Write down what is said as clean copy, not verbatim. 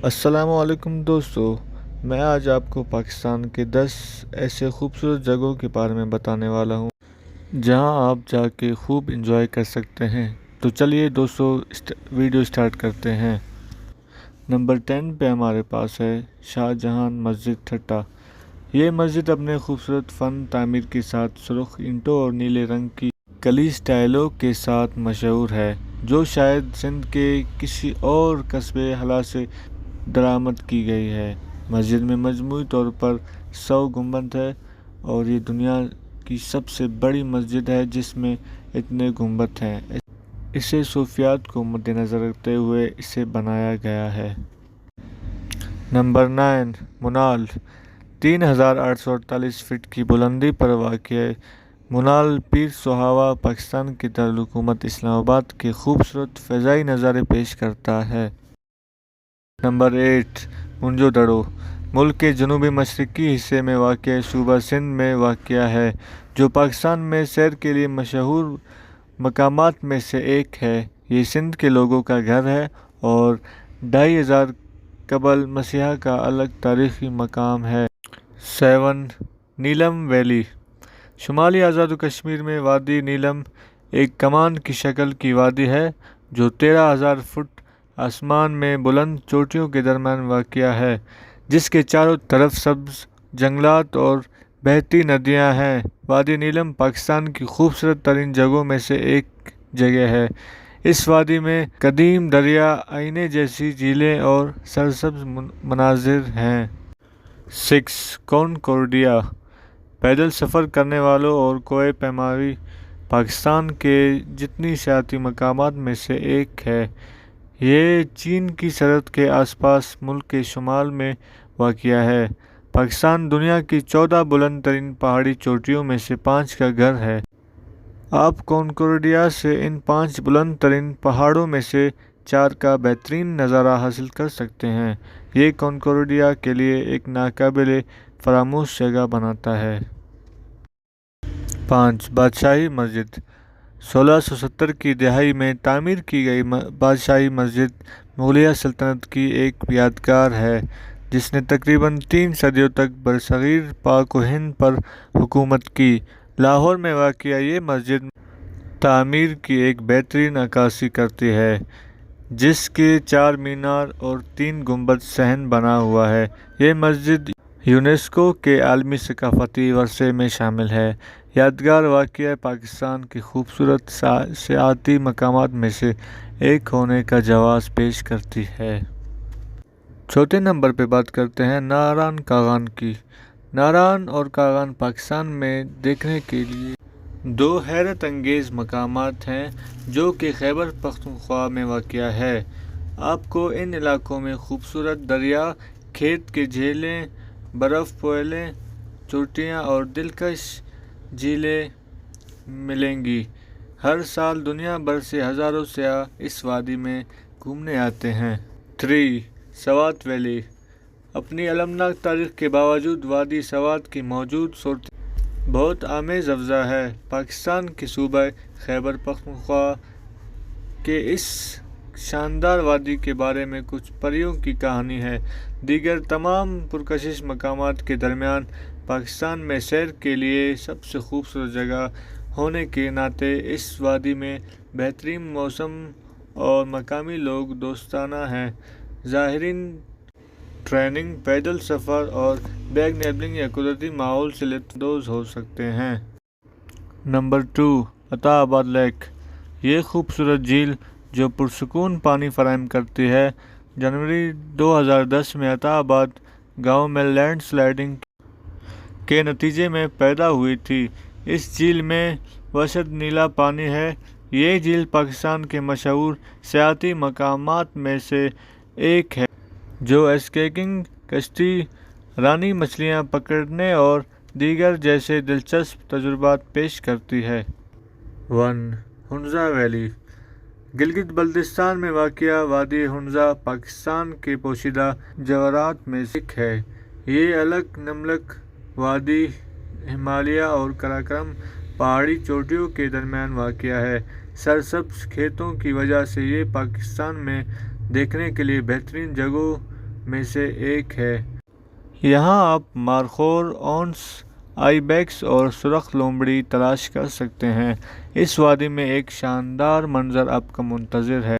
السلام علیکم دوستو، میں آج آپ کو پاکستان کے 10 ایسے خوبصورت جگہوں کے بارے میں بتانے والا ہوں جہاں آپ جا کے خوب انجوائے کر سکتے ہیں۔ تو چلیے دوستو ویڈیو سٹارٹ کرتے ہیں۔ نمبر 10 پہ ہمارے پاس ہے شاہ جہان مسجد ٹھٹہ۔ یہ مسجد اپنے خوبصورت فن تعمیر کے ساتھ سرخ اینٹوں اور نیلے رنگ کی کلی سٹائلوں کے ساتھ مشہور ہے، جو شاید سندھ کے کسی اور قصبے حلا سے درآمد کی گئی ہے۔ مسجد میں مجموعی طور پر 100 گنبد ہے اور یہ دنیا کی سب سے بڑی مسجد ہے جس میں اتنے گنبد ہیں۔ اسے صوفیات کو مد نظر رکھتے ہوئے اسے بنایا گیا ہے۔ نمبر 9 منال۔ 3848 فٹ کی بلندی پر واقع منال پیر سہاوا پاکستان کے دارالحکومت اسلام آباد کے خوبصورت فضائی نظارے پیش کرتا ہے۔ نمبر 8 منجو دڑو۔ ملک کے جنوبی مشرقی حصے میں واقع صوبہ سندھ میں واقع ہے، جو پاکستان میں سیر کے لیے مشہور مقامات میں سے ایک ہے۔ یہ سندھ کے لوگوں کا گھر ہے اور 2500 قبل مسیح کا الگ تاریخی مقام ہے۔ 7 نیلم ویلی۔ شمالی آزاد کشمیر میں وادی نیلم ایک کمان کی شکل کی وادی ہے جو 13,000 فٹ آسمان میں بلند چوٹیوں کے درمیان واقع ہے، جس کے چاروں طرف سبز جنگلات اور بہتی ندیاں ہیں۔ وادی نیلم پاکستان کی خوبصورت ترین جگہوں میں سے ایک جگہ ہے۔ اس وادی میں قدیم دریا، آئینے جیسی جھیلیں اور سرسبز مناظر ہیں۔ 6 کونکورڈیا۔ پیدل سفر کرنے والوں اور کوہ پیمائی پاکستان کے جتنی سیاحتی مقامات میں سے ایک ہے۔ یہ چین کی سرحد کے آس پاس ملک کے شمال میں واقع ہے۔ پاکستان دنیا کی 14 بلند ترین پہاڑی چوٹیوں میں سے 5 کا گھر ہے۔ آپ کونکورڈیا سے ان 5 بلند ترین پہاڑوں میں سے 4 کا بہترین نظارہ حاصل کر سکتے ہیں۔ یہ کونکورڈیا کے لیے ایک ناقابل فراموش جگہ بناتا ہے۔ 5 بادشاہی مسجد۔ 1670 کی دہائی میں تعمیر کی گئی بادشاہی مسجد مغلیہ سلطنت کی ایک یادگار ہے جس نے تقریباً 3 صدیوں تک برصغیر پاک و ہند پر حکومت کی۔ لاہور میں واقع یہ مسجد تعمیر کی ایک بہترین عکاسی کرتی ہے، جس کے 4 مینار اور 3 گنبد صحن بنا ہوا ہے۔ یہ مسجد یونیسکو کے عالمی ثقافتی ورثے میں شامل ہے۔ یادگار واقعہ پاکستان کے خوبصورت سیاحتی مقامات میں سے ایک ہونے کا جواز پیش کرتی ہے۔ چوتھے نمبر پہ بات کرتے ہیں ناران کاغان کی۔ ناران اور کاغان پاکستان میں دیکھنے کے لیے 2 حیرت انگیز مقامات ہیں جو کہ خیبر پختونخوا میں واقع ہے۔ آپ کو ان علاقوں میں خوبصورت دریا، کھیت کی جھیلیں، برف پولیاں، چوٹیاں اور دلکش جھیلیں ملیں گی۔ ہر سال دنیا بھر سے ہزاروں سیاح اس وادی میں گھومنے آتے ہیں۔ 3 سوات ویلی۔ اپنی المناک تاریخ کے باوجود وادی سوات کی موجود صورت بہت آمیز افزا ہے۔ پاکستان کے صوبہ خیبر پختونخوا کے اس شاندار وادی کے بارے میں کچھ پریوں کی کہانی ہے۔ دیگر تمام پرکشش مقامات کے درمیان پاکستان میں سیر کے لیے سب سے خوبصورت جگہ ہونے کے ناطے اس وادی میں بہترین موسم اور مقامی لوگ دوستانہ ہیں۔ زائرین ٹریکنگ، پیدل سفر اور بیگ نیبلنگ یا قدرتی ماحول سے لطف اندوز ہو سکتے ہیں۔ نمبر 2 عطا آباد لیک۔ یہ خوبصورت جھیل جو پرسکون پانی فراہم کرتی ہے، جنوری 2010 میں عطا آباد گاؤں میں لینڈ سلائڈنگ کے نتیجے میں پیدا ہوئی تھی۔ اس جھیل میں وسط نیلا پانی ہے۔ یہ جھیل پاکستان کے مشہور سیاحتی مقامات میں سے ایک ہے جو اسکیئنگ، کشتی رانی، مچھلیاں پکڑنے اور دیگر جیسے دلچسپ تجربات پیش کرتی ہے۔ 1 ہنزا ویلی۔ گلگت بلتستان میں واقع وادی ہنزا پاکستان کے پوشیدہ جواہرات میں سے ایک ہے۔ یہ الگ نملک وادی ہمالیہ اور قراقرم پہاڑی چوٹیوں کے درمیان واقع ہے۔ سرسبز کھیتوں کی وجہ سے یہ پاکستان میں دیکھنے کے لیے بہترین جگہوں میں سے ایک ہے۔ یہاں آپ مارخور، اونس، آئی بیکس اور سرخ لومڑی تلاش کر سکتے ہیں۔ اس وادی میں ایک شاندار منظر آپ کا منتظر ہے۔